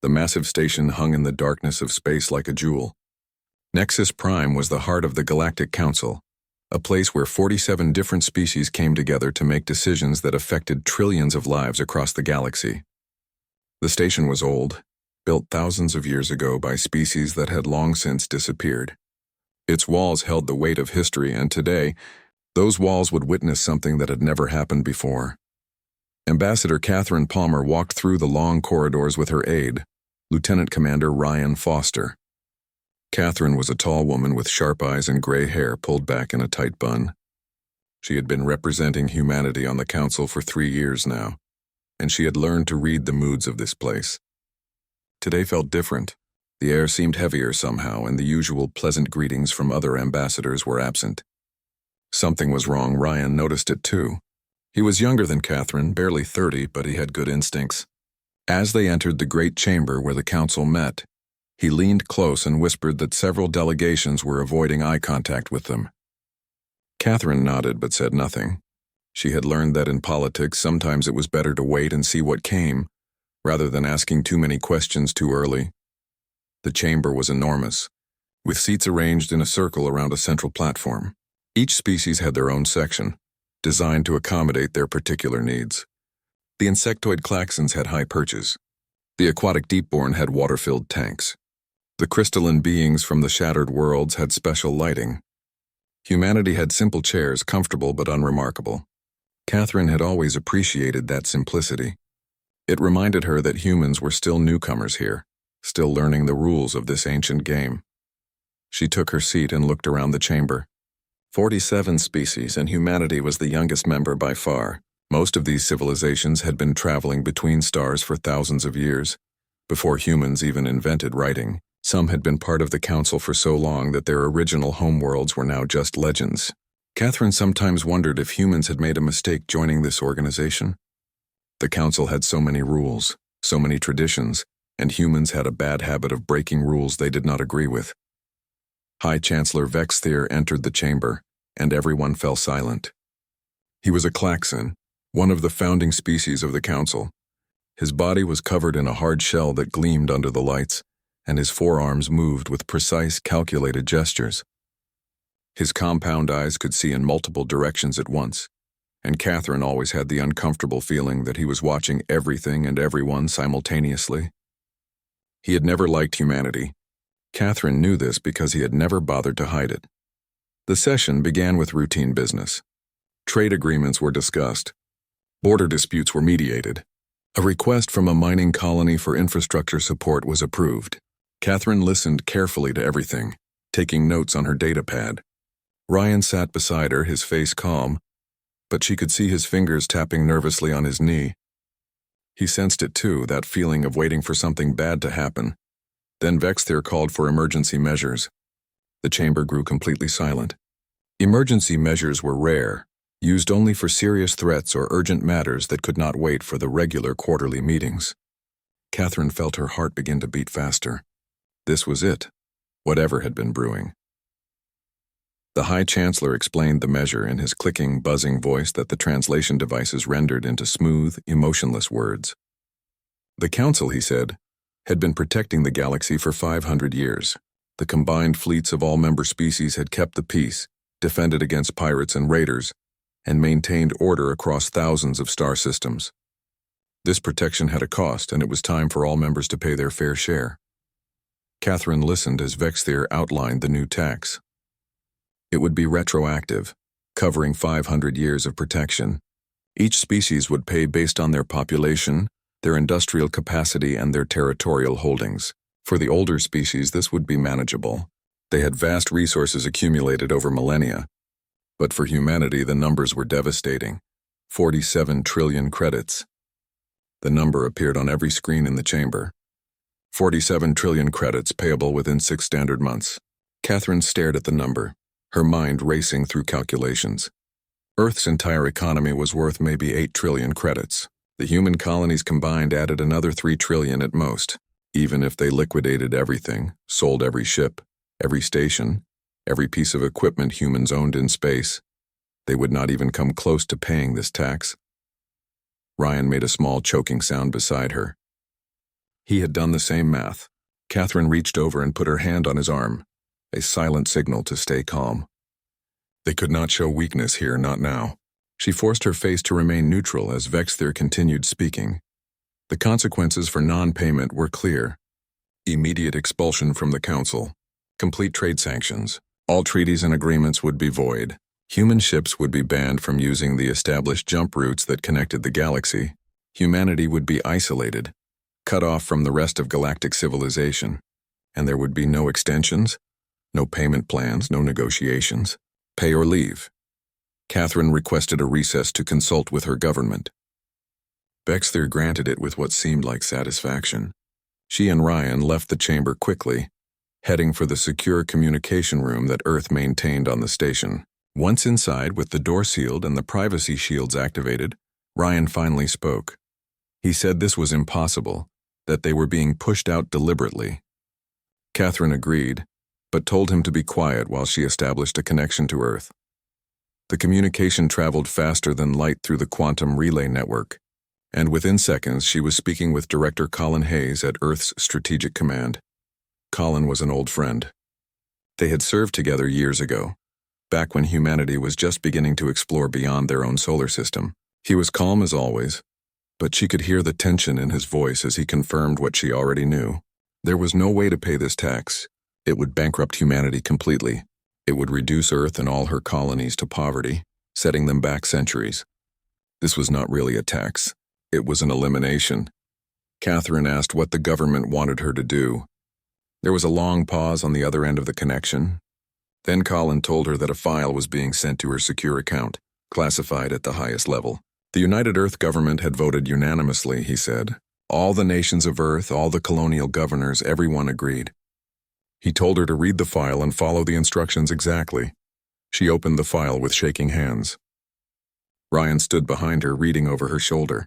The massive station hung in the darkness of space like a jewel. Nexus Prime was the heart of the Galactic Council, a place where 47 different species came together to make decisions that affected trillions of lives across the galaxy. The station was old, built thousands of years ago by species that had long since disappeared. Its walls held the weight of history, and today, those walls would witness something that had never happened before. Ambassador Catherine Palmer walked through the long corridors with her aide, Lieutenant Commander Ryan Foster. Catherine was a tall woman with sharp eyes and gray hair pulled back in a tight bun. She had been representing humanity on the council for 3 years now, and she had learned to read the moods of this place. Today felt different. The air seemed heavier somehow, and the usual pleasant greetings from other ambassadors were absent. Something was wrong. Ryan noticed it too. He was younger than Catherine, barely 30, but he had good instincts. As they entered the great chamber where the council met, he leaned close and whispered that several delegations were avoiding eye contact with them. Catherine nodded but said nothing. She had learned that in politics sometimes it was better to wait and see what came, rather than asking too many questions too early. The chamber was enormous, with seats arranged in a circle around a central platform. Each species had their own section, designed to accommodate their particular needs. The insectoid klaxons had high perches. The aquatic deepborn had water-filled tanks. The crystalline beings from the shattered worlds had special lighting. Humanity had simple chairs, comfortable but unremarkable. Catherine had always appreciated that simplicity. It reminded her that humans were still newcomers here, still learning the rules of this ancient game. She took her seat and looked around the chamber. 47 species, and humanity was the youngest member by far. Most of these civilizations had been traveling between stars for thousands of years. Before humans even invented writing, some had been part of the council for so long that their original homeworlds were now just legends. Catherine sometimes wondered if humans had made a mistake joining this organization. The council had so many rules, so many traditions, and humans had a bad habit of breaking rules they did not agree with. High Chancellor Vexthier entered the chamber, and everyone fell silent. He was a klaxon, one of the founding species of the council. His body was covered in a hard shell that gleamed under the lights, and his forearms moved with precise, calculated gestures. His compound eyes could see in multiple directions at once, and Catherine always had the uncomfortable feeling that he was watching everything and everyone simultaneously. He had never liked humanity. Catherine knew this because he had never bothered to hide it. The session began with routine business. Trade agreements were discussed. Border disputes were mediated. A request from a mining colony for infrastructure support was approved. Catherine listened carefully to everything, taking notes on her data pad. Ryan sat beside her, his face calm, but she could see his fingers tapping nervously on his knee. He sensed it too, that feeling of waiting for something bad to happen. Then Vexthier called for emergency measures. The chamber grew completely silent. Emergency measures were rare, used only for serious threats or urgent matters that could not wait for the regular quarterly meetings. Catherine felt her heart begin to beat faster. This was it, whatever had been brewing. The High Chancellor explained the measure in his clicking, buzzing voice that the translation devices rendered into smooth, emotionless words. The Council, he said, had been protecting the galaxy for 500 years. The combined fleets of all member species had kept the peace, defended against pirates and raiders, and maintained order across thousands of star systems. This protection had a cost, and it was time for all members to pay their fair share. Catherine listened as Vexthier outlined the new tax. It would be retroactive, covering 500 years of protection. Each species would pay based on their population, their industrial capacity, and their territorial holdings. For the older species, this would be manageable. They had vast resources accumulated over millennia. But for humanity, the numbers were devastating. 47 trillion credits. The number appeared on every screen in the chamber. 47 trillion credits payable within 6 standard months. Catherine stared at the number, her mind racing through calculations. Earth's entire economy was worth maybe 8 trillion credits. The human colonies combined added another 3 trillion at most. Even if they liquidated everything, sold every ship, every station, every piece of equipment humans owned in space, they would not even come close to paying this tax. Ryan made a small choking sound beside her. He had done the same math. Catherine reached over and put her hand on his arm, a silent signal to stay calm. They could not show weakness here, not now. She forced her face to remain neutral as Vexthir continued speaking. The consequences for non-payment were clear. Immediate expulsion from the Council. Complete trade sanctions. All treaties and agreements would be void. Human ships would be banned from using the established jump routes that connected the galaxy. Humanity would be isolated, cut off from the rest of galactic civilization. And there would be no extensions, no payment plans, no negotiations. Pay or leave. Catherine requested a recess to consult with her government. Vexthir granted it with what seemed like satisfaction. She and Ryan left the chamber quickly, heading for the secure communication room that Earth maintained on the station. Once inside, with the door sealed and the privacy shields activated, Ryan finally spoke. He said this was impossible, that they were being pushed out deliberately. Catherine agreed, but told him to be quiet while she established a connection to Earth. The communication traveled faster than light through the quantum relay network, and within seconds she was speaking with Director Colin Hayes at Earth's Strategic Command. Colin was an old friend. They had served together years ago, back when humanity was just beginning to explore beyond their own solar system. He was calm as always, but she could hear the tension in his voice as he confirmed what she already knew. There was no way to pay this tax. It would bankrupt humanity completely. It would reduce Earth and all her colonies to poverty, setting them back centuries. This was not really a tax. It was an elimination. Catherine asked what the government wanted her to do. There was a long pause on the other end of the connection. Then Colin told her that a file was being sent to her secure account, classified at the highest level. The United Earth government had voted unanimously, he said. All the nations of Earth, all the colonial governors, everyone agreed. He told her to read the file and follow the instructions exactly. She opened the file with shaking hands. Ryan stood behind her, reading over her shoulder.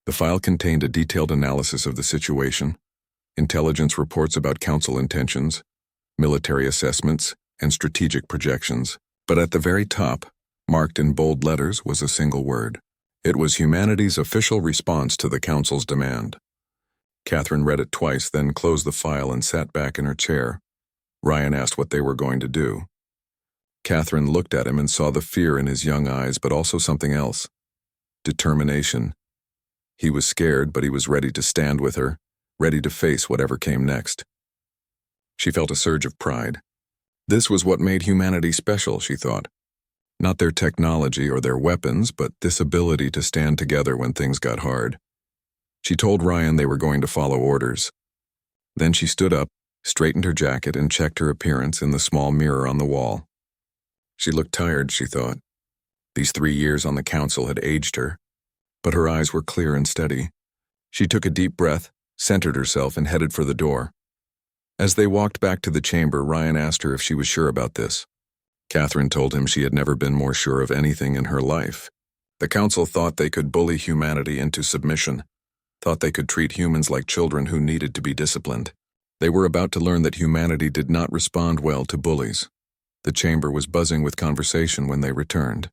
The file contained a detailed analysis of the situation, intelligence reports about Council intentions, military assessments, and strategic projections. But at the very top, marked in bold letters, was a single word. It was humanity's official response to the Council's demand. Catherine read it twice, then closed the file and sat back in her chair. Ryan asked what they were going to do. Catherine looked at him and saw the fear in his young eyes, but also something else. Determination. He was scared, but he was ready to stand with her, ready to face whatever came next. She felt a surge of pride. This was what made humanity special, she thought. Not their technology or their weapons, but this ability to stand together when things got hard. She told Ryan they were going to follow orders. Then she stood up, straightened her jacket, and checked her appearance in the small mirror on the wall. She looked tired, she thought. These 3 years on the Council had aged her, but her eyes were clear and steady. She took a deep breath, centered herself, and headed for the door. As they walked back to the chamber, Ryan asked her if she was sure about this. Catherine told him she had never been more sure of anything in her life. The Council thought they could bully humanity into submission, thought they could treat humans like children who needed to be disciplined. They were about to learn that humanity did not respond well to bullies. The chamber was buzzing with conversation when they returned.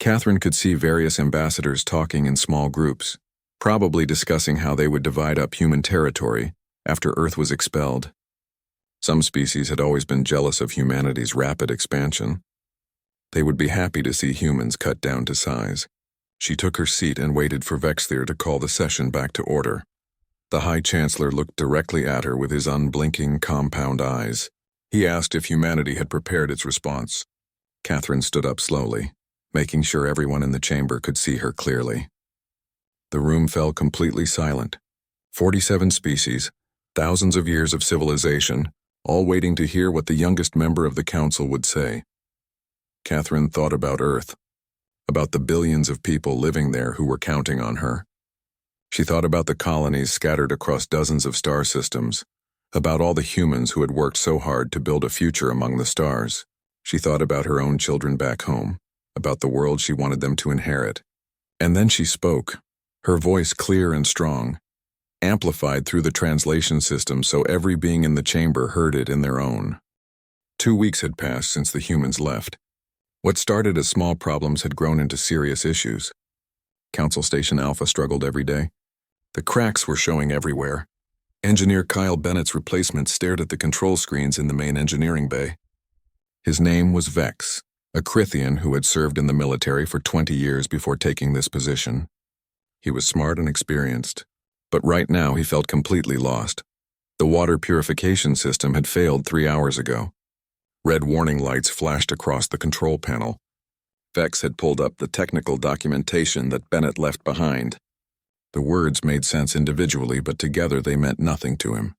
Catherine could see various ambassadors talking in small groups, probably discussing how they would divide up human territory after Earth was expelled. Some species had always been jealous of humanity's rapid expansion. They would be happy to see humans cut down to size. She took her seat and waited for Vexthir to call the session back to order. The High Chancellor looked directly at her with his unblinking, compound eyes. He asked if humanity had prepared its response. Catherine stood up slowly, making sure everyone in the chamber could see her clearly. The room fell completely silent. 47 species, thousands of years of civilization, all waiting to hear what the youngest member of the Council would say. Catherine thought about Earth, about the billions of people living there who were counting on her. She thought about the colonies scattered across dozens of star systems, about all the humans who had worked so hard to build a future among the stars. She thought about her own children back home, about the world she wanted them to inherit. And then she spoke, her voice clear and strong, amplified through the translation system so every being in the chamber heard it in their own. 2 weeks had passed since the humans left. What started as small problems had grown into serious issues. Council Station Alpha struggled every day. The cracks were showing everywhere. Engineer Kyle Bennett's replacement stared at the control screens in the main engineering bay. His name was Vex, a Crithian who had served in the military for 20 years before taking this position. He was smart and experienced, but right now he felt completely lost. The water purification system had failed 3 hours ago. Red warning lights flashed across the control panel. Vex had pulled up the technical documentation that Bennett left behind. The words made sense individually, but together they meant nothing to him.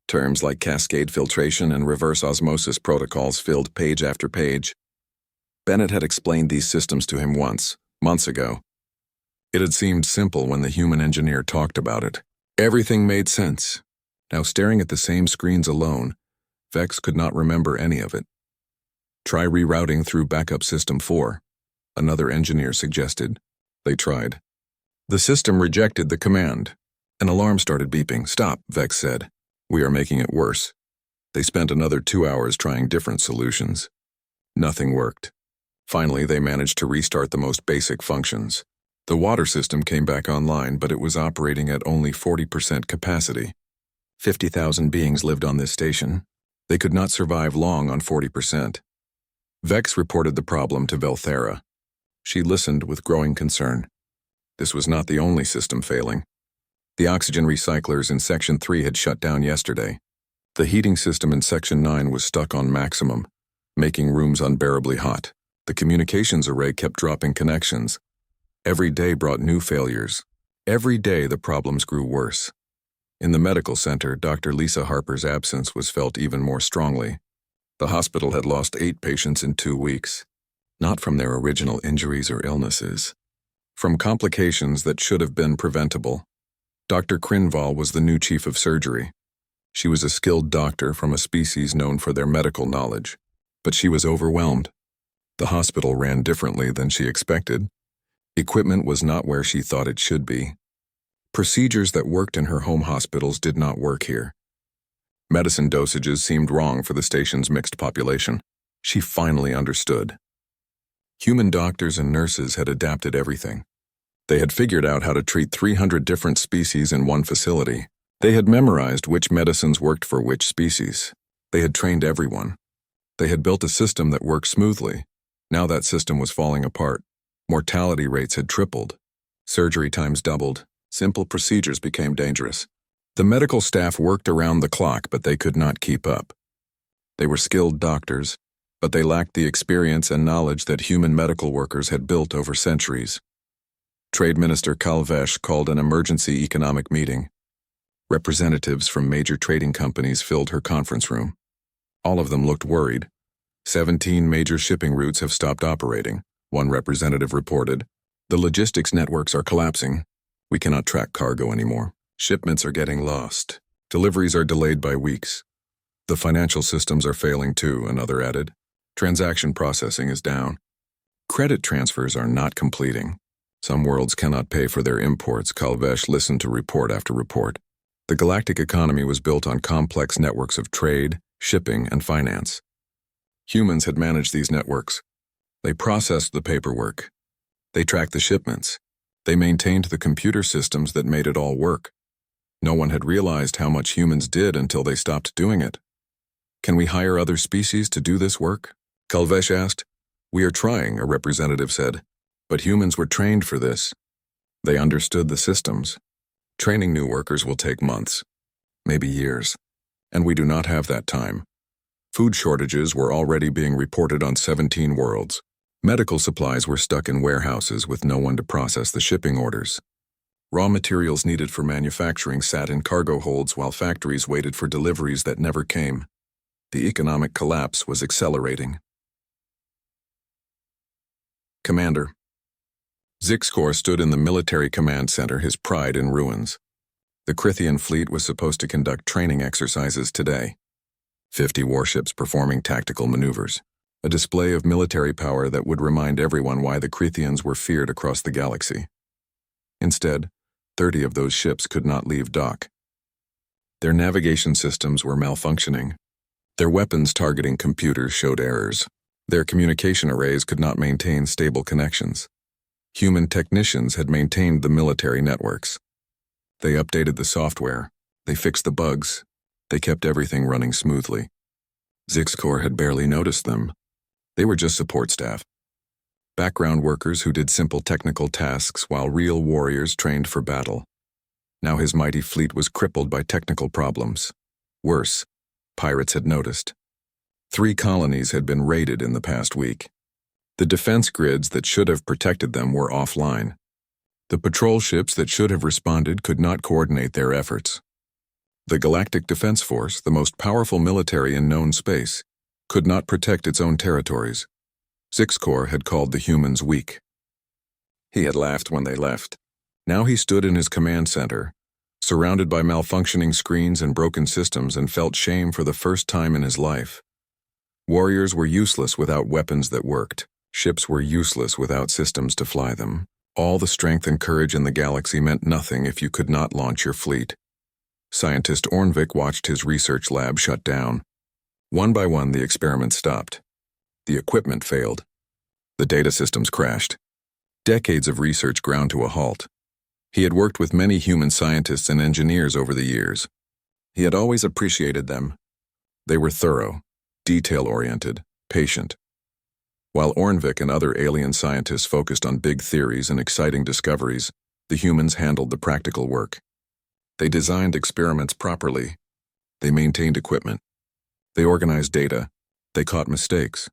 Terms like cascade filtration and reverse osmosis protocols filled page after page. Bennett had explained these systems to him once, months ago. It had seemed simple when the human engineer talked about it. Everything made sense. Now, staring at the same screens alone, Vex could not remember any of it. Try rerouting through backup system 4, another engineer suggested. They tried. The system rejected the command. An alarm started beeping. "Stop," Vex said. "We are making it worse." They spent another 2 hours trying different solutions. Nothing worked. Finally, they managed to restart the most basic functions. The water system came back online, but it was operating at only 40% capacity. 50,000 beings lived on this station. They could not survive long on 40%. Vex reported the problem to Velthera. She listened with growing concern. This was not the only system failing. The oxygen recyclers in Section 3 had shut down yesterday. The heating system in Section 9 was stuck on maximum, making rooms unbearably hot. The communications array kept dropping connections. Every day brought new failures. Every day the problems grew worse. In the medical center, Dr. Lisa Harper's absence was felt even more strongly. The hospital had lost 8 patients in 2 weeks, not from their original injuries or illnesses, from complications that should have been preventable. Dr. Krinval was the new chief of surgery. She was a skilled doctor from a species known for their medical knowledge, but she was overwhelmed. The hospital ran differently than she expected. Equipment was not where she thought it should be. Procedures that worked in her home hospitals did not work here. Medicine dosages seemed wrong for the station's mixed population. She finally understood. Human doctors and nurses had adapted everything. They had figured out how to treat 300 different species in one facility. They had memorized which medicines worked for which species. They had trained everyone. They had built a system that worked smoothly. Now that system was falling apart. Mortality rates had tripled. Surgery times doubled. Simple procedures became dangerous. The medical staff worked around the clock, but they could not keep up. They were skilled doctors, but they lacked the experience and knowledge that human medical workers had built over centuries. Trade Minister Kalvesh called an emergency economic meeting. Representatives from major trading companies filled her conference room. All of them looked worried. 17 major shipping routes have stopped operating, one representative reported. The logistics networks are collapsing. We cannot track cargo anymore. Shipments are getting lost. Deliveries are delayed by weeks. The financial systems are failing too, another added. Transaction processing is down. Credit transfers are not completing. Some worlds cannot pay for their imports. Kalvesh listened to report after report. The galactic economy was built on complex networks of trade, shipping, and finance. Humans had managed these networks. They processed the paperwork. They tracked the shipments. They maintained the computer systems that made it all work. No one had realized how much humans did until they stopped doing it. Can we hire other species to do this work? Kalvesh asked. We are trying, a representative said. But humans were trained for this. They understood the systems. Training new workers will take months, maybe years, and we do not have that time. Food shortages were already being reported on 17 worlds. Medical supplies were stuck in warehouses with no one to process the shipping orders. Raw materials needed for manufacturing sat in cargo holds while factories waited for deliveries that never came. The economic collapse was accelerating. Commander. Zixkor stood in the military command center, his pride in ruins. The Crithian fleet was supposed to conduct training exercises today. 50 warships performing tactical maneuvers. A display of military power that would remind everyone why the Crithians were feared across the galaxy. Instead, 30 of those ships could not leave dock. Their navigation systems were malfunctioning. Their weapons targeting computers showed errors. Their communication arrays could not maintain stable connections. Human technicians had maintained the military networks. They updated the software. They fixed the bugs. They kept everything running smoothly. Zixcore had barely noticed them. They were just support staff. Background workers who did simple technical tasks while real warriors trained for battle. Now his mighty fleet was crippled by technical problems. Worse, pirates had noticed. 3 colonies had been raided in the past week. The defense grids that should have protected them were offline. The patrol ships that should have responded could not coordinate their efforts. The Galactic Defense Force, the most powerful military in known space, could not protect its own territories. Zixcore had called the humans weak. He had laughed when they left. Now he stood in his command center, surrounded by malfunctioning screens and broken systems, and felt shame for the first time in his life. Warriors were useless without weapons that worked. Ships were useless without systems to fly them. All the strength and courage in the galaxy meant nothing if you could not launch your fleet. Scientist Ornvik watched his research lab shut down. One by one, the experiments stopped. The equipment failed. The data systems crashed. Decades of research ground to a halt. He had worked with many human scientists and engineers over the years. He had always appreciated them. They were thorough, detail-oriented, patient. While Ornvik and other alien scientists focused on big theories and exciting discoveries, the humans handled the practical work. They designed experiments properly. They maintained equipment. They organized data. They caught mistakes.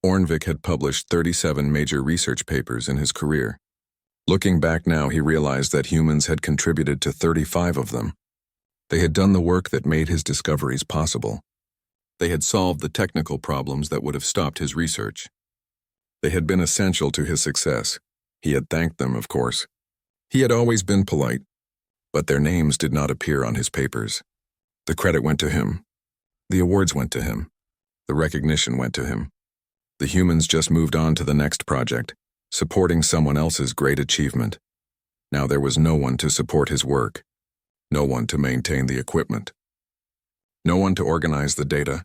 Ornvik had published 37 major research papers in his career. Looking back now, he realized that humans had contributed to 35 of them. They had done the work that made his discoveries possible. They had solved the technical problems that would have stopped his research. They had been essential to his success. He had thanked them, of course. He had always been polite, but their names did not appear on his papers. The credit went to him. The awards went to him. The recognition went to him. The humans just moved on to the next project, supporting someone else's great achievement. Now there was no one to support his work, no one to maintain the equipment, no one to organize the data,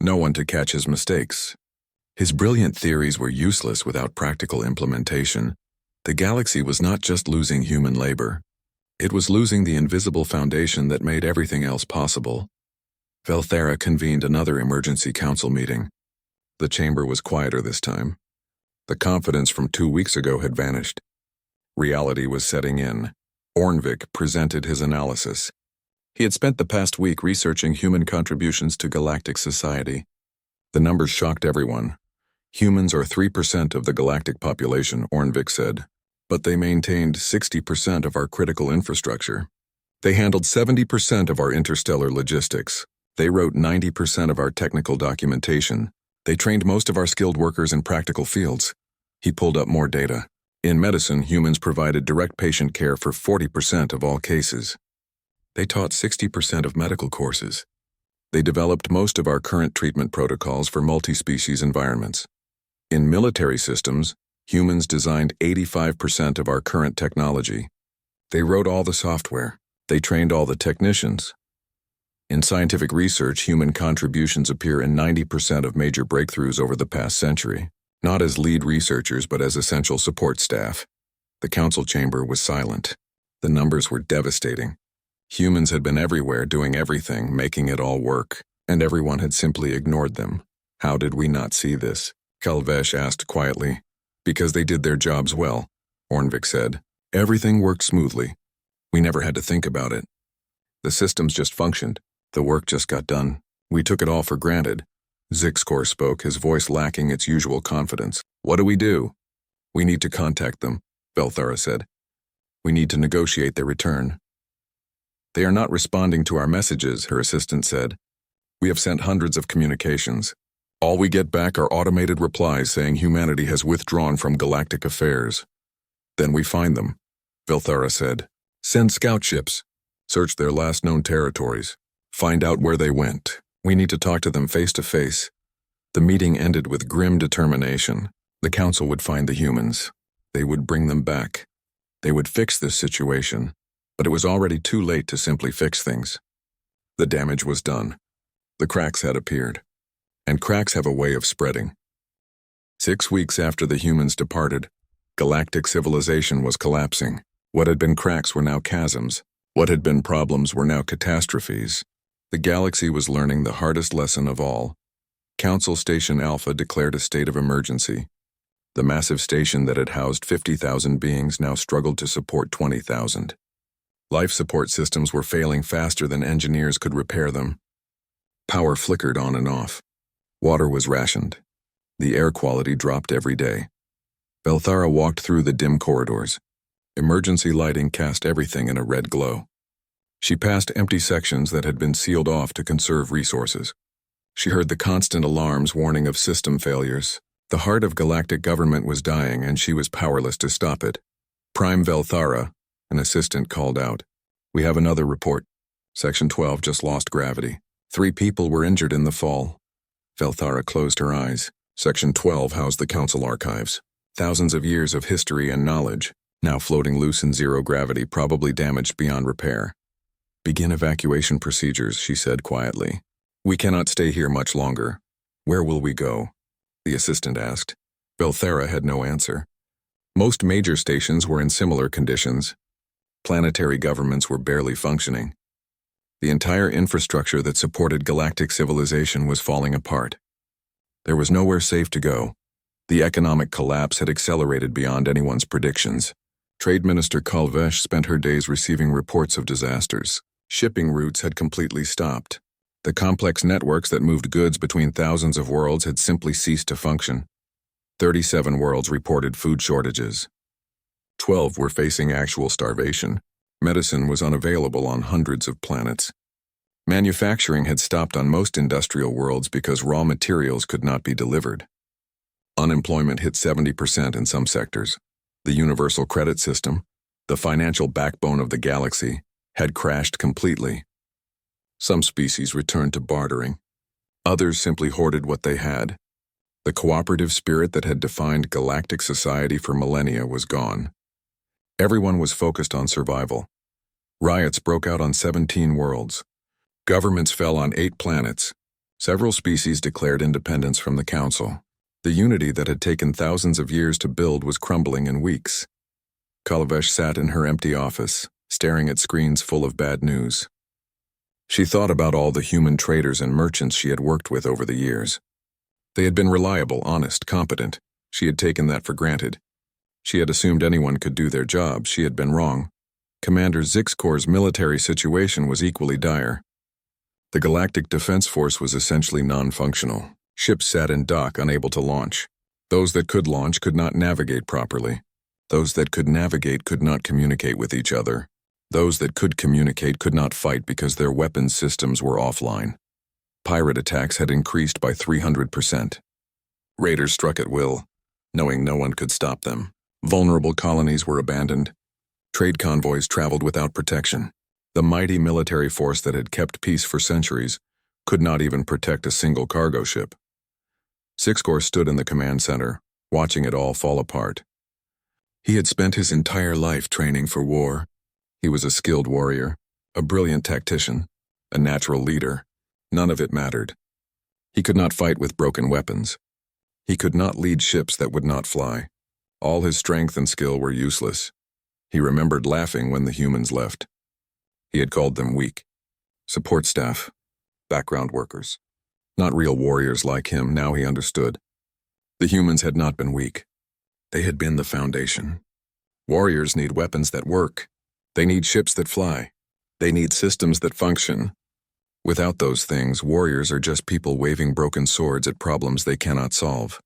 no one to catch his mistakes. His brilliant theories were useless without practical implementation. The galaxy was not just losing human labor. It was losing the invisible foundation that made everything else possible. Velthera convened another emergency council meeting. The chamber was quieter this time. The confidence from 2 weeks ago had vanished. Reality was setting in. Ornvik presented his analysis. He had spent the past week researching human contributions to galactic society. The numbers shocked everyone. Humans are 3% of the galactic population, Ornvik said, but they maintained 60% of our critical infrastructure. They handled 70% of our interstellar logistics. They wrote 90% of our technical documentation. They trained most of our skilled workers in practical fields. He pulled up more data. In medicine, humans provided direct patient care for 40% of all cases. They taught 60% of medical courses. They developed most of our current treatment protocols for multi-species environments. In military systems, humans designed 85% of our current technology. They wrote all the software. They trained all the technicians. In scientific research, human contributions appear in 90% of major breakthroughs over the past century, not as lead researchers but as essential support staff. The council chamber was silent. The numbers were devastating. Humans had been everywhere doing everything, making it all work, and everyone had simply ignored them. How did we not see this? Kalvesh asked quietly. Because they did their jobs well, Ornvik said. Everything worked smoothly. We never had to think about it. The systems just functioned. The work just got done. We took it all for granted. Zixcore spoke, his voice lacking its usual confidence. What do? We need to contact them, Velthera said. We need to negotiate their return. They are not responding to our messages, her assistant said. We have sent hundreds of communications. All we get back are automated replies saying humanity has withdrawn from galactic affairs. Then we find them, Velthera said. Send scout ships. Search their last known territories. Find out where they went. We need to talk to them face to face. The meeting ended with grim determination. The council would find the humans. They would bring them back. They would fix this situation. But it was already too late to simply fix things. The damage was done. The cracks had appeared. And cracks have a way of spreading. 6 weeks after the humans departed, galactic civilization was collapsing. What had been cracks were now chasms. What had been problems were now catastrophes. The galaxy was learning the hardest lesson of all. Council Station Alpha declared a state of emergency. The massive station that had housed 50,000 beings now struggled to support 20,000. Life support systems were failing faster than engineers could repair them. Power flickered on and off. Water was rationed. The air quality dropped every day. Belthara walked through the dim corridors. Emergency lighting cast everything in a red glow. She passed empty sections that had been sealed off to conserve resources. She heard the constant alarms warning of system failures. The heart of galactic government was dying, and she was powerless to stop it. Prime Belthara, an assistant, called out. "We have another report. Section 12 just lost gravity. 3 people were injured in the fall." Belthara closed her eyes. Section 12 housed the Council archives. Thousands of years of history and knowledge, now floating loose in zero gravity, probably damaged beyond repair. "Begin evacuation procedures," she said quietly. "We cannot stay here much longer." "Where will we go?" the assistant asked. Belthara had no answer. Most major stations were in similar conditions. Planetary governments were barely functioning. The entire infrastructure that supported galactic civilization was falling apart. There was nowhere safe to go. The economic collapse had accelerated beyond anyone's predictions. Trade Minister Kalvesh spent her days receiving reports of disasters. Shipping routes had completely stopped. The complex networks that moved goods between thousands of worlds had simply ceased to function. 37 worlds reported food shortages. 12 were facing actual starvation. Medicine was unavailable on hundreds of planets. Manufacturing had stopped on most industrial worlds because raw materials could not be delivered. Unemployment hit 70% in some sectors. The universal credit system, the financial backbone of the galaxy, had crashed completely. Some species returned to bartering. Others simply hoarded what they had. The cooperative spirit that had defined galactic society for millennia was gone. Everyone was focused on survival. Riots broke out on 17 worlds. Governments fell on 8 planets. Several species declared independence from the Council. The unity that had taken thousands of years to build was crumbling in weeks. Kalvesh sat in her empty office, staring at screens full of bad news. She thought about all the human traders and merchants she had worked with over the years. They had been reliable, honest, competent. She had taken that for granted. She had assumed anyone could do their job. She had been wrong. Commander Zixcor's military situation was equally dire. The Galactic Defense Force was essentially non-functional. Ships sat in dock, unable to launch. Those that could launch could not navigate properly. Those that could navigate could not communicate with each other. Those that could communicate could not fight because their weapons systems were offline. Pirate attacks had increased by 300%. Raiders struck at will, knowing no one could stop them. Vulnerable colonies were abandoned. Trade convoys traveled without protection. The mighty military force that had kept peace for centuries could not even protect a single cargo ship. Zixcor stood in the command center, watching it all fall apart. He had spent his entire life training for war. He was a skilled warrior, a brilliant tactician, a natural leader. None of it mattered. He could not fight with broken weapons. He could not lead ships that would not fly. All his strength and skill were useless. He remembered laughing when the humans left. He had called them weak. Support staff, background workers. Not real warriors like him, now he understood. The humans had not been weak. They had been the foundation. Warriors need weapons that work. They need ships that fly. They need systems that function. Without those things, warriors are just people waving broken swords at problems they cannot solve.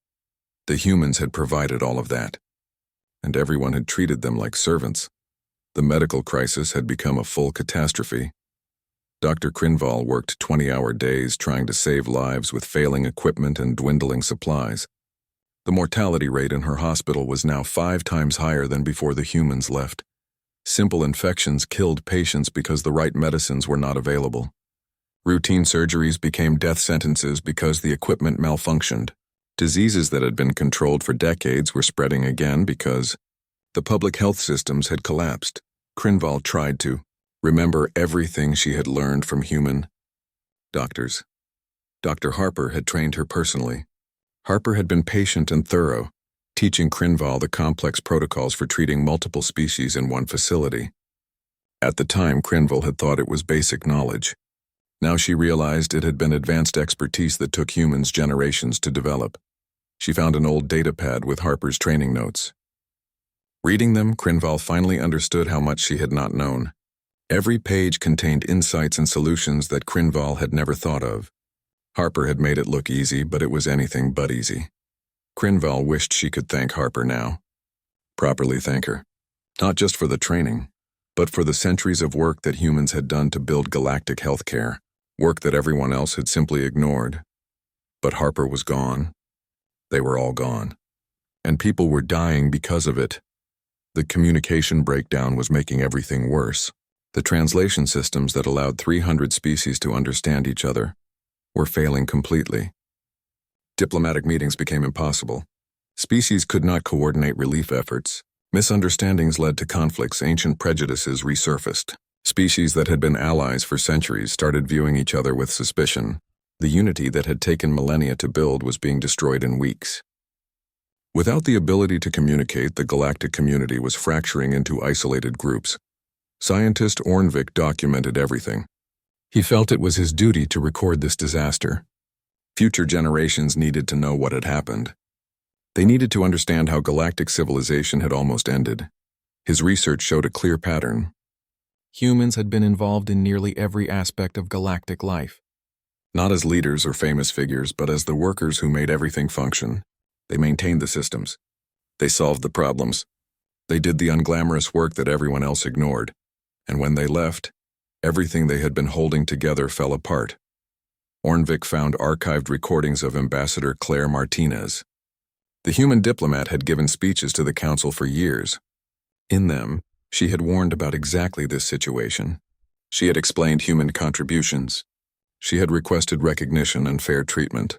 The humans had provided all of that, and everyone had treated them like servants. The medical crisis had become a full catastrophe. Dr. Krinval worked 20-hour days trying to save lives with failing equipment and dwindling supplies. The mortality rate in her hospital was now 5 times higher than before the humans left. Simple infections killed patients because the right medicines were not available. Routine surgeries became death sentences because the equipment malfunctioned. Diseases that had been controlled for decades were spreading again because the public health systems had collapsed. Krinval tried to remember everything she had learned from human doctors. Dr. Harper had trained her personally. Harper had been patient and thorough, teaching Krinval the complex protocols for treating multiple species in one facility. At the time, Crinville had thought it was basic knowledge. Now she realized it had been advanced expertise that took humans generations to develop. She found an old datapad with Harper's training notes. Reading them, Crinville finally understood how much she had not known. Every page contained insights and solutions that Crinville had never thought of. Harper had made it look easy, but it was anything but easy. Crinville wished she could thank Harper now. Properly thank her. Not just for the training, but for the centuries of work that humans had done to build galactic healthcare, work that everyone else had simply ignored. But Harper was gone. They were all gone. And people were dying because of it. The communication breakdown was making everything worse. The translation systems that allowed 300 species to understand each other were failing completely. Diplomatic meetings became impossible. Species could not coordinate relief efforts. Misunderstandings led to conflicts. Ancient prejudices resurfaced. Species that had been allies for centuries started viewing each other with suspicion. The unity that had taken millennia to build was being destroyed in weeks. Without the ability to communicate, the galactic community was fracturing into isolated groups. Scientist Ornvik documented everything. He felt it was his duty to record this disaster. Future generations needed to know what had happened. They needed to understand how galactic civilization had almost ended. His research showed a clear pattern. Humans had been involved in nearly every aspect of galactic life. Not as leaders or famous figures, but as the workers who made everything function. They maintained the systems. They solved the problems. They did the unglamorous work that everyone else ignored. And when they left, everything they had been holding together fell apart. Ornvik found archived recordings of Ambassador Claire Martinez. The human diplomat had given speeches to the council for years. In them, she had warned about exactly this situation. She had explained human contributions. She had requested recognition and fair treatment.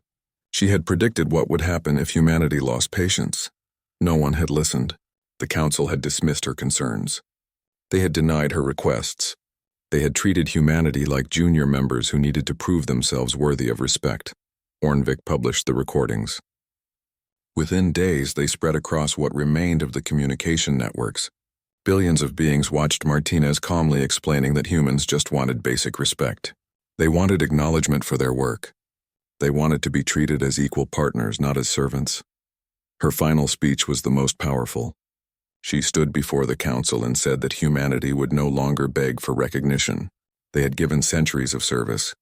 She had predicted what would happen if humanity lost patience. No one had listened. The council had dismissed her concerns. They had denied her requests. They had treated humanity like junior members who needed to prove themselves worthy of respect. Ornvik published the recordings. Within days, they spread across what remained of the communication networks. Billions of beings watched Martinez calmly explaining that humans just wanted basic respect. They wanted acknowledgement for their work. They wanted to be treated as equal partners, not as servants. Her final speech was the most powerful. She stood before the council and said that humanity would no longer beg for recognition. They had given centuries of service.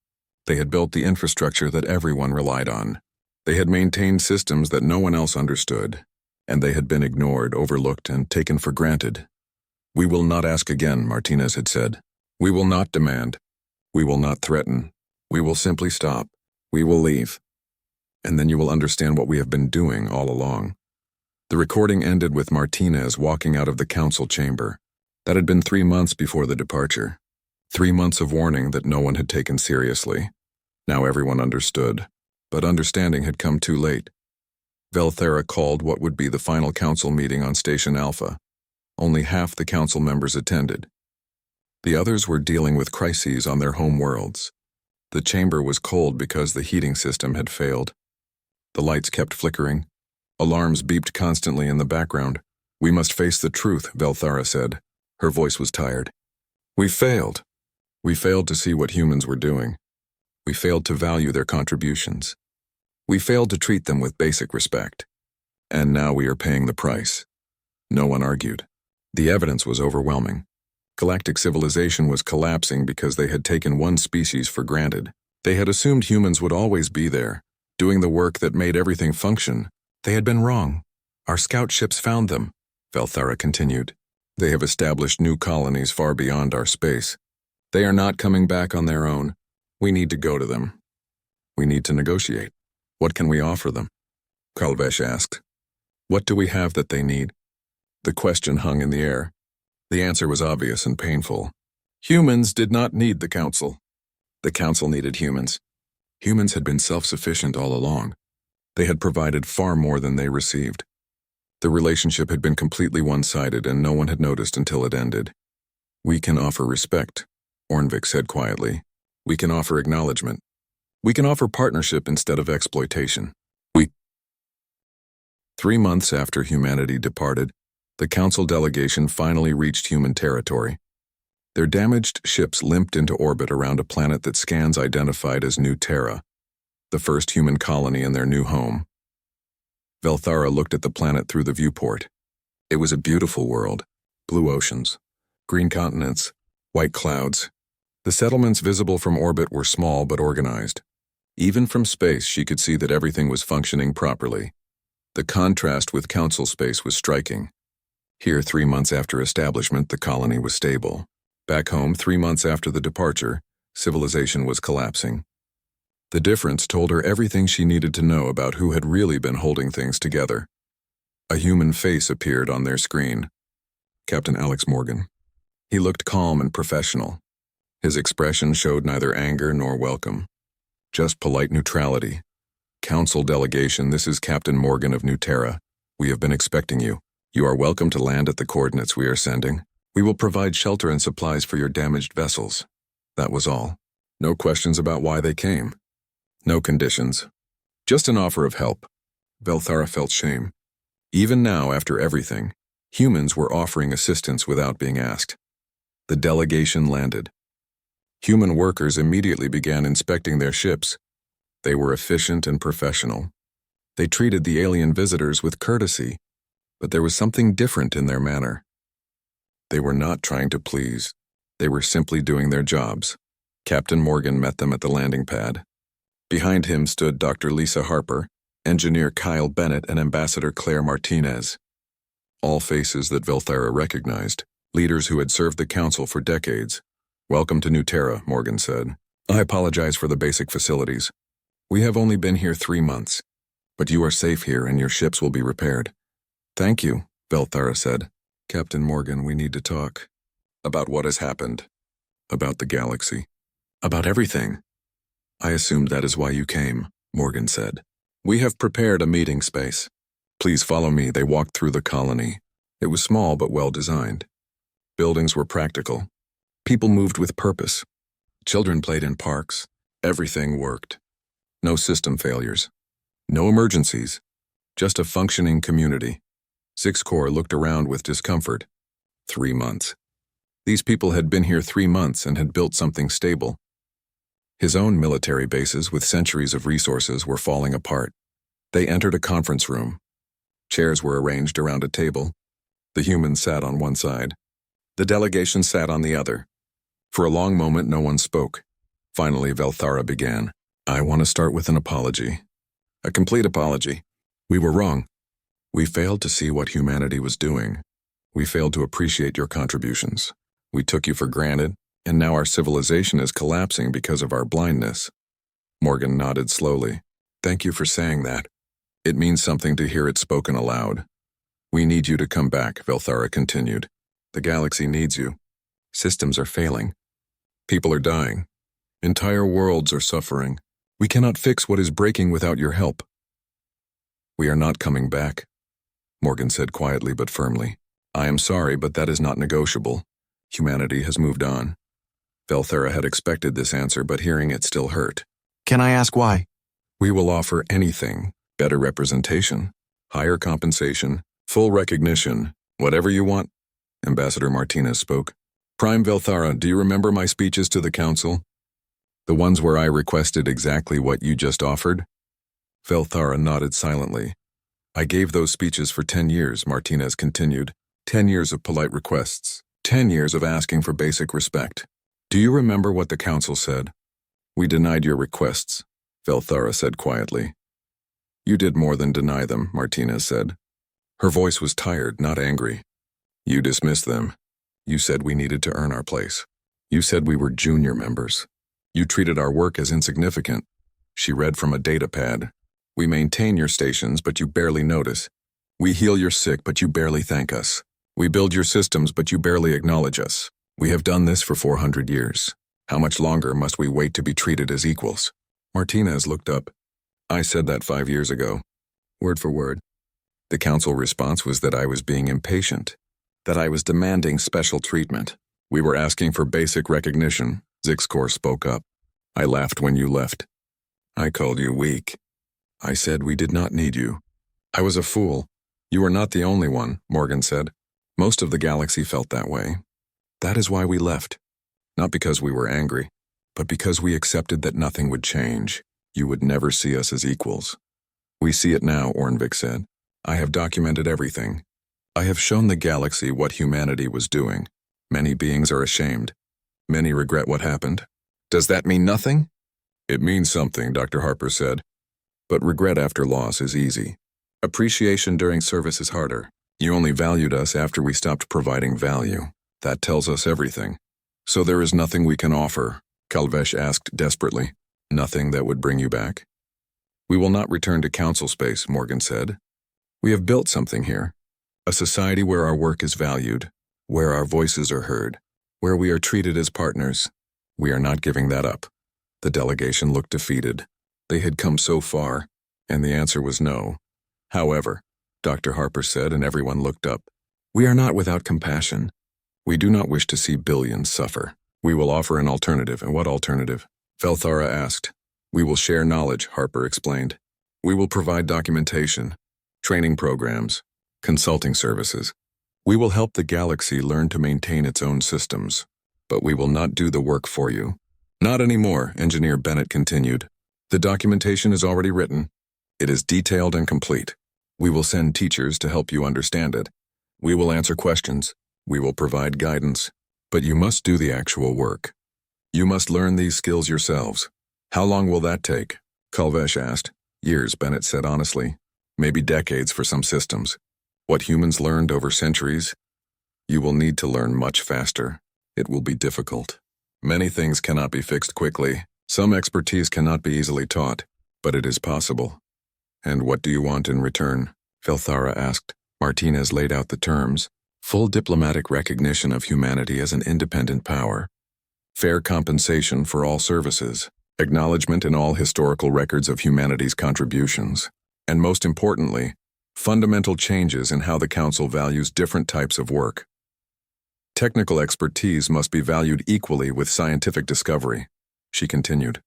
They had built the infrastructure that everyone relied on. They had maintained systems that no one else understood, and they had been ignored, overlooked, and taken for granted. "We will not ask again," Martinez had said. "We will not demand. We will not threaten. We will simply stop. We will leave. And then you will understand what we have been doing all along." The recording ended with Martinez walking out of the council chamber. That had been 3 months before the departure. 3 months of warning that no one had taken seriously. Now everyone understood, but understanding had come too late. Velthera called what would be the final council meeting on Station Alpha. Only half the council members attended. The others were dealing with crises on their home worlds. The chamber was cold because the heating system had failed. The lights kept flickering. Alarms beeped constantly in the background. "We must face the truth," Velthara said. Her voice was tired. "We failed. We failed to see what humans were doing. We failed to value their contributions. We failed to treat them with basic respect. And now we are paying the price." No one argued. The evidence was overwhelming. Galactic civilization was collapsing because they had taken one species for granted. They had assumed humans would always be there, doing the work that made everything function. They had been wrong. Our scout ships found them, Velthara continued. They have established new colonies far beyond our space. They are not coming back on their own. We need to go to them. We need to negotiate. What can we offer them? Kalvesh asked. What do we have that they need? The question hung in the air. The answer was obvious and painful. Humans did not need the council. The council needed humans. Humans had been self-sufficient all along. They had provided far more than they received. The relationship had been completely one-sided and no one had noticed until it ended. We can offer respect, Ornvik said quietly. We can offer acknowledgement. We can offer partnership instead of exploitation. 3 months after humanity departed, the council delegation finally reached human territory. Their damaged ships limped into orbit around a planet that scans identified as New Terra, the first human colony in their new home. Velthara looked at the planet through the viewport. It was a beautiful world. Blue oceans, green continents, white clouds. The settlements visible from orbit were small but organized. Even from space, she could see that everything was functioning properly. The contrast with Council space was striking. Here, 3 months after establishment, the colony was stable. Back home, 3 months after the departure, civilization was collapsing. The difference told her everything she needed to know about who had really been holding things together. A human face appeared on their screen. Captain Alex Morgan. He looked calm and professional. His expression showed neither anger nor welcome, just polite neutrality. Council delegation, this is Captain Morgan of New Terra. We have been expecting you. You are welcome to land at the coordinates we are sending. We will provide shelter and supplies for your damaged vessels. That was all. No questions about why they came. No conditions. Just an offer of help. Velthara felt shame. Even now, after everything, humans were offering assistance without being asked. The delegation landed. Human workers immediately began inspecting their ships. They were efficient and professional. They treated the alien visitors with courtesy, but there was something different in their manner. They were not trying to please. They were simply doing their jobs. Captain Morgan met them at the landing pad. Behind him stood Dr. Lisa Harper, Engineer Kyle Bennett, and Ambassador Claire Martinez. All faces that Velthara recognized, leaders who had served the Council for decades. Welcome to New Terra, Morgan said. I apologize for the basic facilities. We have only been here 3 months, but you are safe here and your ships will be repaired. Thank you, Velthara said. Captain Morgan, we need to talk. About what has happened. About the galaxy. About everything. I assumed that is why you came, Morgan said. We have prepared a meeting space. Please follow me. They walked through the colony. It was small but well designed. Buildings were practical. People moved with purpose. Children played in parks. Everything worked. No system failures. No emergencies. Just a functioning community. Six Corps looked around with discomfort. 3 months. These people had been here 3 months and had built something stable. His own military bases with centuries of resources were falling apart. They entered a conference room. Chairs were arranged around a table. The humans sat on one side. The delegation sat on the other. For a long moment, no one spoke. Finally, Velthara began. I want to start with an apology. A complete apology. We were wrong. We failed to see what humanity was doing. We failed to appreciate your contributions. We took you for granted, and now our civilization is collapsing because of our blindness. Morgan nodded slowly. Thank you for saying that. It means something to hear it spoken aloud. We need you to come back, Velthara continued. The galaxy needs you. Systems are failing. People are dying. Entire worlds are suffering. We cannot fix what is breaking without your help. We are not coming back, Morgan said quietly but firmly. I am sorry, but that is not negotiable. Humanity has moved on. Velthara had expected this answer, but hearing it still hurt. Can I ask why? We will offer anything. Better representation, higher compensation, full recognition, whatever you want. Ambassador Martinez spoke. Prime Velthara, do you remember my speeches to the Council? The ones where I requested exactly what you just offered? Velthara nodded silently. I gave those speeches for 10 years, Martinez continued. 10 years of polite requests. 10 years of asking for basic respect. Do you remember what the Council said? We denied your requests, Velthara said quietly. You did more than deny them, Martinez said. Her voice was tired, not angry. You dismissed them. You said we needed to earn our place. You said we were junior members. You treated our work as insignificant. She read from a data pad. We maintain your stations, but you barely notice. We heal your sick, but you barely thank us. We build your systems, but you barely acknowledge us. We have done this for 400 years. How much longer must we wait to be treated as equals? Martinez looked up. I said that 5 years ago. Word for word. The Council response was that I was being impatient, that I was demanding special treatment. We were asking for basic recognition. Zixcor spoke up. I laughed when you left. I called you weak. I said we did not need you. I was a fool. You are not the only one, Morgan said. Most of the galaxy felt that way. That is why we left. Not because we were angry, but because we accepted that nothing would change. You would never see us as equals. We see it now, Ornvik said. I have documented everything. I have shown the galaxy what humanity was doing. Many beings are ashamed. Many regret what happened. Does that mean nothing? It means something, Dr. Harper said. But regret after loss is easy. Appreciation during service is harder. You only valued us after we stopped providing value. That tells us everything. So there is nothing we can offer, Kalvesh asked desperately. Nothing that would bring you back? We will not return to council space, Morgan said. We have built something here. A society where our work is valued, where our voices are heard, where we are treated as partners. We are not giving that up. The delegation looked defeated. They had come so far, and the answer was no. However, Dr. Harper said, and everyone looked up, we are not without compassion. We do not wish to see billions suffer. We will offer an alternative. And what alternative? Velthara asked. We will share knowledge, Harper explained. We will provide documentation, training programs, consulting services. We will help the galaxy learn to maintain its own systems, but we will not do the work for you. Not anymore, Engineer Bennett continued. The documentation is already written. It is detailed and complete. We will send teachers to help you understand it. We will answer questions. We will provide guidance. But you must do the actual work. You must learn these skills yourselves. How long will that take? Kalvesh asked. Years, Bennett said honestly. Maybe decades for some systems. What humans learned over centuries, you will need to learn much faster. It will be difficult. Many things cannot be fixed quickly. Some expertise cannot be easily taught, but it is possible. And what do you want in return? Velthara asked. Martinez laid out the terms. Full diplomatic recognition of humanity as an independent power. Fair compensation for all services. Acknowledgement in all historical records of humanity's contributions. And most importantly, fundamental changes in how the Council values different types of work. Technical expertise must be valued equally with scientific discovery, she continued.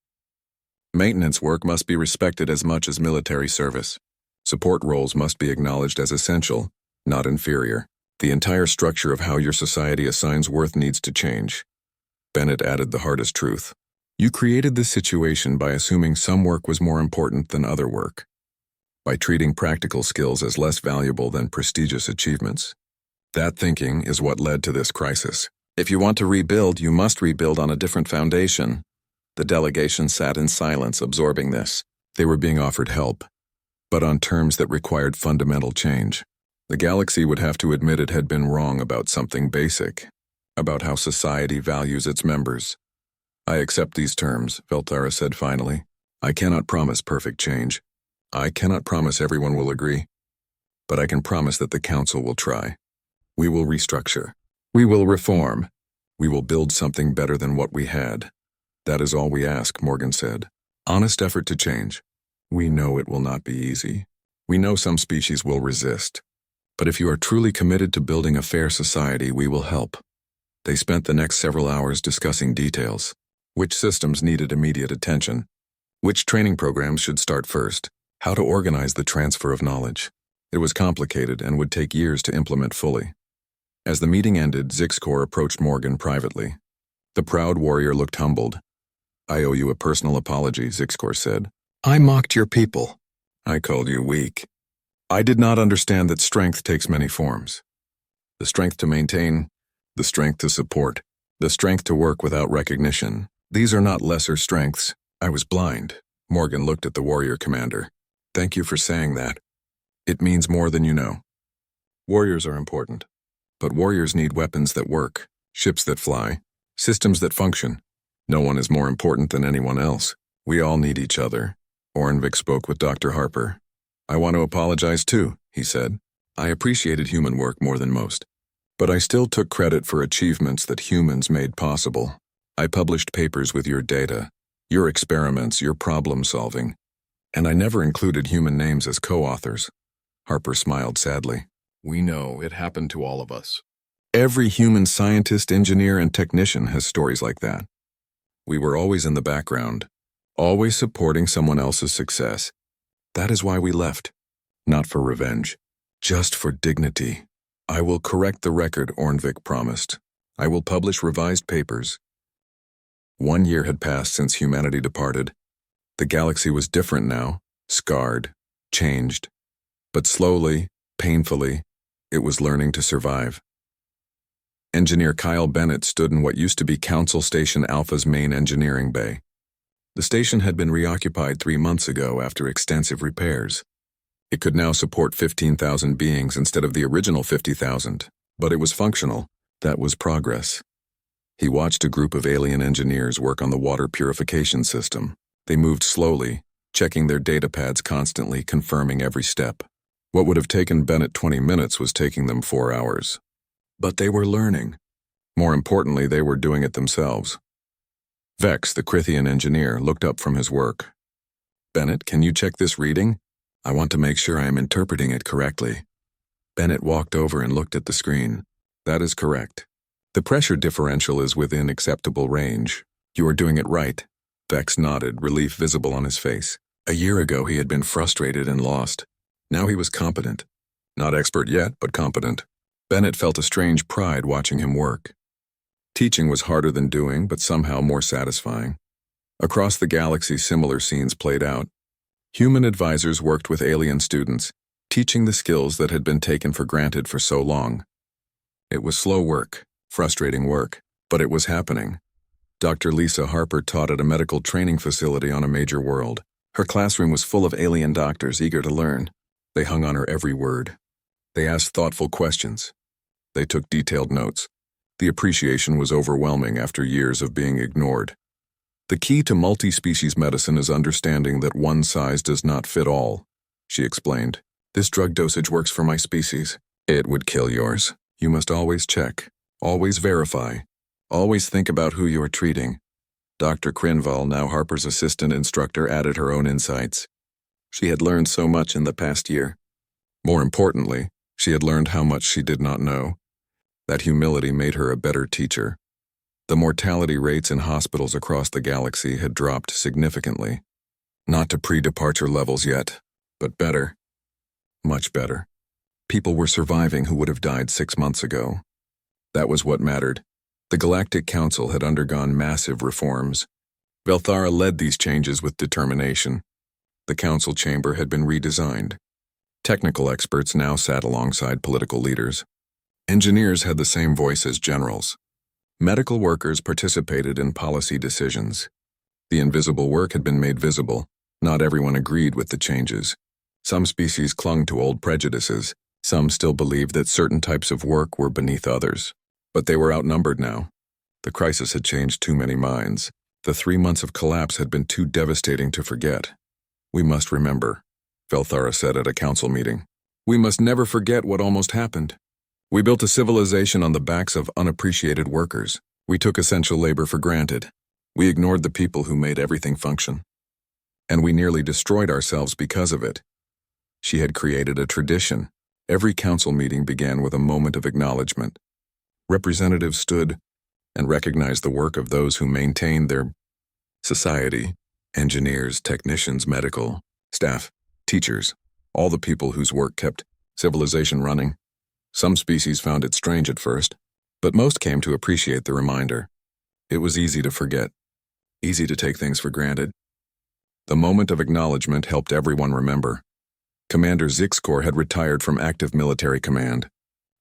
Maintenance work must be respected as much as military service. Support roles must be acknowledged as essential, not inferior. The entire structure of how your society assigns worth needs to change. Bennett added the hardest truth. You created this situation by assuming some work was more important than other work. By treating practical skills as less valuable than prestigious achievements. That thinking is what led to this crisis. If you want to rebuild, you must rebuild on a different foundation. The delegation sat in silence, absorbing this. They were being offered help, but on terms that required fundamental change. The galaxy would have to admit it had been wrong about something basic, about how society values its members. I accept these terms, Velthara said finally. I cannot promise perfect change. I cannot promise everyone will agree, but I can promise that the Council will try. We will restructure. We will reform. We will build something better than what we had. That is all we ask, Morgan said. Honest effort to change. We know it will not be easy. We know some species will resist. But if you are truly committed to building a fair society, we will help. They spent the next several hours discussing details. Which systems needed immediate attention? Which training programs should start first? How to organize the transfer of knowledge. It was complicated and would take years to implement fully. As the meeting ended, Zixcor approached Morgan privately. The proud warrior looked humbled. I owe you a personal apology, Zixcor said. I mocked your people. I called you weak. I did not understand that strength takes many forms. The strength to maintain, the strength to support, the strength to work without recognition. These are not lesser strengths. I was blind. Morgan looked at the warrior commander. Thank you for saying that. It means more than you know. Warriors are important, but warriors need weapons that work, ships that fly, systems that function. No one is more important than anyone else. We all need each other. Ornvik spoke with Dr. Harper. I want to apologize too, he said. I appreciated human work more than most, but I still took credit for achievements that humans made possible. I published papers with your data, your experiments, your problem solving, and I never included human names as co-authors. Harper smiled sadly. We know it happened to all of us. Every human scientist, engineer, and technician has stories like that. We were always in the background, always supporting someone else's success. That is why we left. Not for revenge, just for dignity. I will correct the record, Ornvik promised. I will publish revised papers. 1 year had passed since humanity departed. The galaxy was different now, scarred, changed. But slowly, painfully, it was learning to survive. Engineer Kyle Bennett stood in what used to be Council Station Alpha's main engineering bay. The station had been reoccupied 3 months ago after extensive repairs. It could now support 15,000 beings instead of the original 50,000, but it was functional. That was progress. He watched a group of alien engineers work on the water purification system. They moved slowly, checking their data pads constantly, confirming every step. What would have taken Bennett 20 minutes was taking them 4 hours. But they were learning. More importantly, they were doing it themselves. Vex, the Crithian engineer, looked up from his work. "Bennett, can you check this reading? I want to make sure I am interpreting it correctly." Bennett walked over and looked at the screen. "That is correct. The pressure differential is within acceptable range. You are doing it right." Vex nodded, relief visible on his face. A year ago he had been frustrated and lost. Now he was competent. Not expert yet, but competent. Bennett felt a strange pride watching him work. Teaching was harder than doing, but somehow more satisfying. Across the galaxy, similar scenes played out. Human advisors worked with alien students, teaching the skills that had been taken for granted for so long. It was slow work, frustrating work, but it was happening. Dr. Lisa Harper taught at a medical training facility on a major world. Her classroom was full of alien doctors eager to learn. They hung on her every word. They asked thoughtful questions. They took detailed notes. The appreciation was overwhelming after years of being ignored. "The key to multi-species medicine is understanding that one size does not fit all," she explained. "This drug dosage works for my species. It would kill yours. You must always check, always verify, always think about who you are treating." Dr. Crinval, now Harper's assistant instructor, added her own insights. She had learned so much in the past year. More importantly, she had learned how much she did not know. That humility made her a better teacher. The mortality rates in hospitals across the galaxy had dropped significantly. Not to pre-departure levels yet, but better. Much better. People were surviving who would have died 6 months ago. That was what mattered. The Galactic Council had undergone massive reforms. Velthara led these changes with determination. The council chamber had been redesigned. Technical experts now sat alongside political leaders. Engineers had the same voice as generals. Medical workers participated in policy decisions. The invisible work had been made visible. Not everyone agreed with the changes. Some species clung to old prejudices. Some still believed that certain types of work were beneath others. But they were outnumbered now. The crisis had changed too many minds. The 3 months of collapse had been too devastating to forget. "We must remember," Velthara said at a council meeting. "We must never forget what almost happened. We built a civilization on the backs of unappreciated workers. We took essential labor for granted. We ignored the people who made everything function. And we nearly destroyed ourselves because of it." She had created a tradition. Every council meeting began with a moment of acknowledgement. Representatives stood and recognized the work of those who maintained their society: engineers, technicians, medical staff, teachers, all the people whose work kept civilization running. Some species found it strange at first, but most came to appreciate the reminder. It was easy to forget, easy to take things for granted. The moment of acknowledgement helped everyone remember. Commander Zixkor had retired from active military command.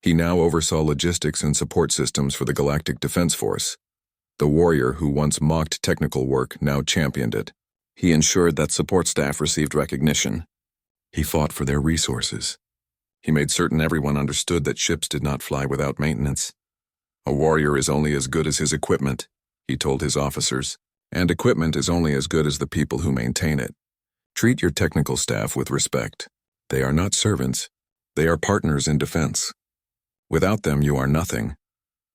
He now oversaw logistics and support systems for the Galactic Defense Force. The warrior who once mocked technical work now championed it. He ensured that support staff received recognition. He fought for their resources. He made certain everyone understood that ships did not fly without maintenance. "A warrior is only as good as his equipment," he told his officers, "and equipment is only as good as the people who maintain it. Treat your technical staff with respect. They are not servants. They are partners in defense. Without them, you are nothing."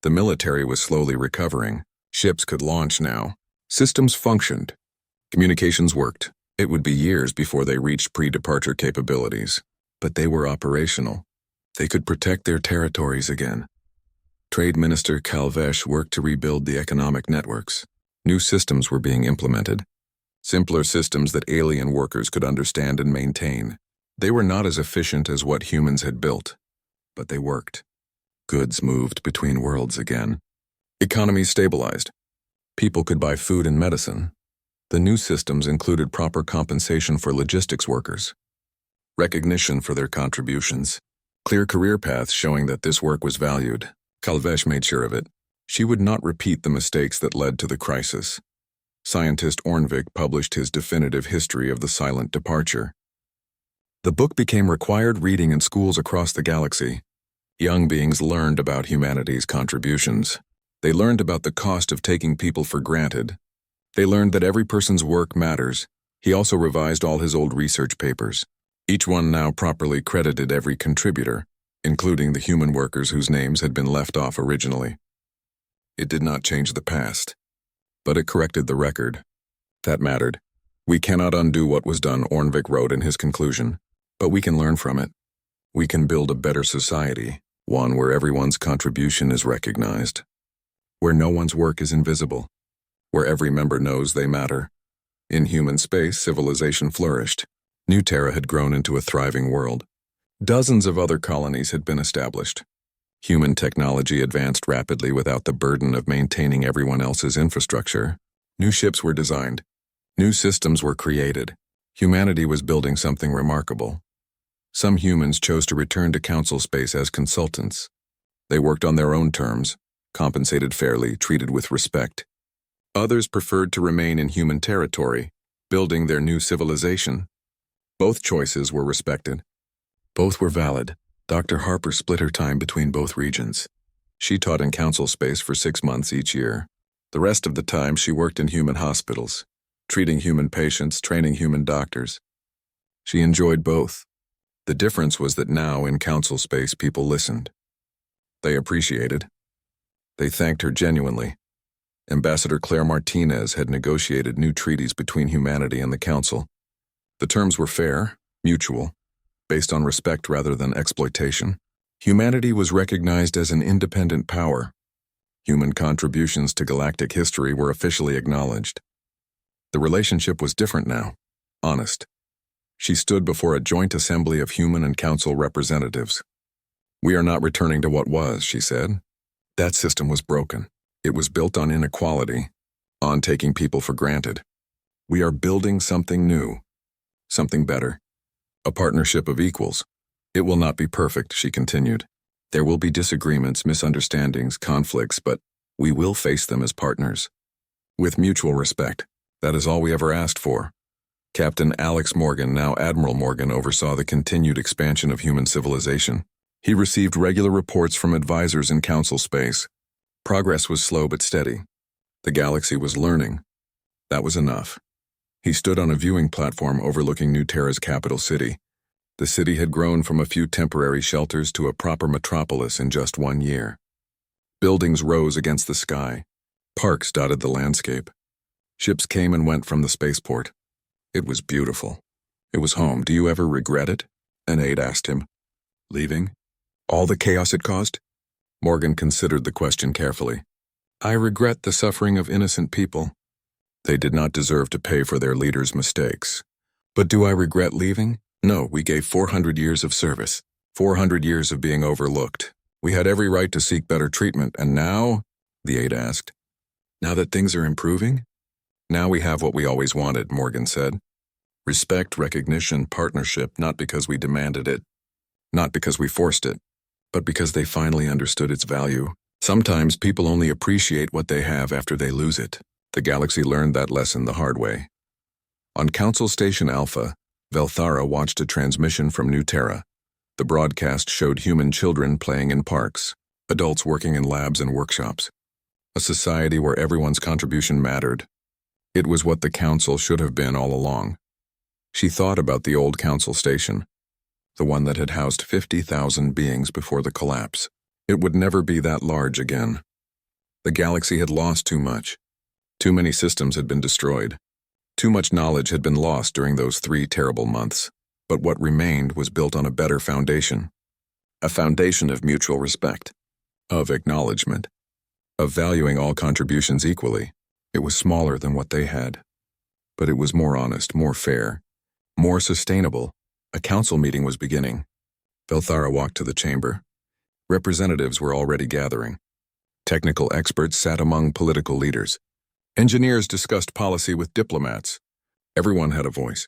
The military was slowly recovering. Ships could launch now. Systems functioned. Communications worked. It would be years before they reached pre-departure capabilities. But they were operational. They could protect their territories again. Trade Minister Calvesh worked to rebuild the economic networks. New systems were being implemented. Simpler systems that alien workers could understand and maintain. They were not as efficient as what humans had built, but they worked. Goods moved between worlds again. Economies stabilized. People could buy food and medicine. The new systems included proper compensation for logistics workers, recognition for their contributions, clear career paths showing that this work was valued. Kalvesh made sure of it. She would not repeat the mistakes that led to the crisis. Scientist Ornvik published his definitive history of the silent departure. The book became required reading in schools across the galaxy. Young beings learned about humanity's contributions. They learned about the cost of taking people for granted. They learned that every person's work matters. He also revised all his old research papers. Each one now properly credited every contributor, including the human workers whose names had been left off originally. It did not change the past, but it corrected the record. That mattered. We cannot undo what was done, Ornvik wrote in his conclusion, but we can learn from it. We can build a better society, one where everyone's contribution is recognized, where no one's work is invisible, where every member knows they matter. In human space, civilization flourished. New Terra had grown into a thriving world. Dozens of other colonies had been established. Human technology advanced rapidly without the burden of maintaining everyone else's infrastructure. New ships were designed. New systems were created. Humanity was building something remarkable. Some humans chose to return to council space as consultants. They worked on their own terms, compensated fairly, treated with respect. Others preferred to remain in human territory, building their new civilization. Both choices were respected. Both were valid. Dr. Harper split her time between both regions. She taught in council space for 6 months each year. The rest of the time she worked in human hospitals, treating human patients, training human doctors. She enjoyed both. The difference was that now in council space people listened. They appreciated. They thanked her genuinely. Ambassador Claire Martinez had negotiated new treaties between humanity and the council. The terms were fair, mutual, based on respect rather than exploitation. Humanity was recognized as an independent power. Human contributions to galactic history were officially acknowledged. The relationship was different now, honest. She stood before a joint assembly of human and council representatives. "We are not returning to what was," she said. That system was broken. It was built on inequality, on taking people for granted. We are building something new, something better. A partnership of equals. It will not be perfect, she continued. There will be disagreements, misunderstandings, conflicts, but we will face them as partners. With mutual respect. That is all we ever asked for. Captain Alex Morgan, now Admiral Morgan, oversaw the continued expansion of human civilization. He received regular reports from advisors in council space. Progress was slow but steady. The galaxy was learning. That was enough. He stood on a viewing platform overlooking New Terra's capital city. The city had grown from a few temporary shelters to a proper metropolis in just 1 year. Buildings rose against the sky. Parks dotted the landscape. Ships came and went from the spaceport. It was beautiful. It was home. "Do you ever regret it?" an aide asked him. "Leaving? All the chaos it caused?" Morgan considered the question carefully. "I regret the suffering of innocent people. They did not deserve to pay for their leaders' mistakes. But do I regret leaving? No, we gave 400 years of service, 400 years of being overlooked. We had every right to seek better treatment, and now?" the aide asked. "Now that things are improving?" "Now we have what we always wanted," Morgan said. "Respect, recognition, partnership, not because we demanded it, not because we forced it, but because they finally understood its value. Sometimes people only appreciate what they have after they lose it. The galaxy learned that lesson the hard way." On Council Station Alpha, Velthara watched a transmission from New Terra. The broadcast showed human children playing in parks, adults working in labs and workshops. A society where everyone's contribution mattered. It was what the council should have been all along. She thought about the old council station, the one that had housed 50,000 beings before the collapse. It would never be that large again. The galaxy had lost too much. Too many systems had been destroyed. Too much knowledge had been lost during those 3 terrible months. But what remained was built on a better foundation. A foundation of mutual respect, of acknowledgement, of valuing all contributions equally. It was smaller than what they had. But it was more honest, more fair, more sustainable. A council meeting was beginning. Velthara walked to the chamber. Representatives were already gathering. Technical experts sat among political leaders. Engineers discussed policy with diplomats. Everyone had a voice.